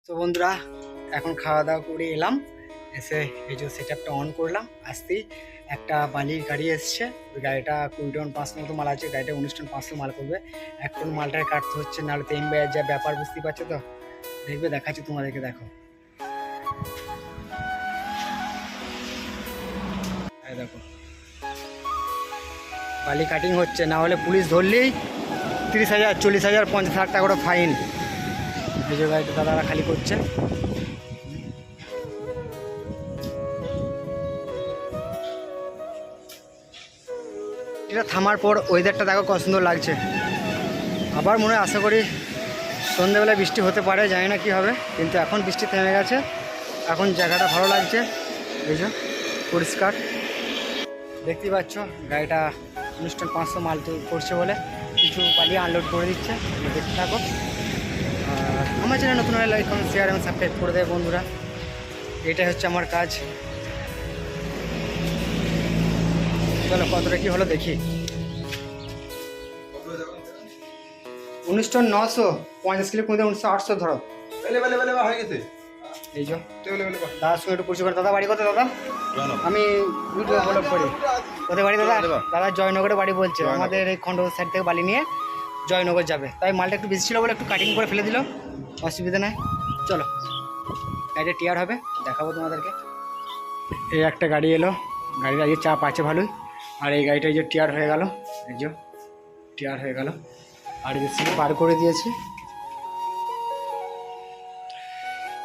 তো বন্ধুরা এখন খাওয়া দাওয়া করে এলাম, এসে এই যে সেট আপটা অন করলাম। আসতেই একটা বালির গাড়ি এসছে, ওই গাড়িটা 20 টন 500 মতো মাল আছে, গাড়িটা 19 টন 500 মাল করবে। 1 টন মালটাকে কাটতে হচ্ছে, নাহলে তো এমবাইয়ের যা ব্যাপার বুঝতেই পারছো তো। দেখবে, দেখাচ্ছি তোমাদেরকে, দেখো দেখো বালি কাটিং হচ্ছে, না হলে পুলিশ ধরলেই 30,000 40,000 50,000 টাকা করে ফাইন। এই যে গাড়িটা দাদারা খালি করছে। এটা থামার পর ওয়েদারটা দেখো কত সুন্দর লাগছে। আবার মনে হয় আশা করি সন্ধ্যেবেলায় বৃষ্টি হতে পারে, জানি না কি হবে, কিন্তু এখন বৃষ্টি থেমে গেছে। এখন জায়গাটা ভালো লাগছে, এই যে পরিষ্কার দেখতেই পাচ্ছ। গাড়িটা 19 টন 500 মাল করছে বলে কিছু বালি আনলোড করে দিচ্ছে, দেখতে থাকো। আর আমার চ্যানেল নতুন হলে লাইক কমেন্ট শেয়ার এবং সাবস্ক্রাইব করে দেয় বন্ধুরা, এটাই হচ্ছে আমার কাজ। চলো কতটা কি হলো দেখি। 19 টন 900, 50 কিলো কমে 19,800 ধরো। হয়ে গেছে। এই যে দাদার সঙ্গে একটু পরিচয় করে। দাদা বাড়ি কোথায় দাদা? আমি ভিডিও ব্লগ করি। কোথায় বাড়ি দাদা? দাদা জয়নগরে বাড়ি বলছে। আমাদের এই খন্ড সাইড থেকে বালি নিয়ে জয়নগর যাবে, তাই মালটা একটু বেশি ছিল বলে একটু কাটিং করে ফেলে দিল, অসুবিধা নাই। চলো গাড়িটা টিয়ার হবে, দেখাবো তোমাদেরকে। এই একটা গাড়ি এলো, গাড়ির আগে চাপ আছে ভালোই। আর এই গাড়িটা এই যে টিয়ার হয়ে গেল, এই যে টিয়ার হয়ে গেল। আর বেশি পার করে দিয়েছি।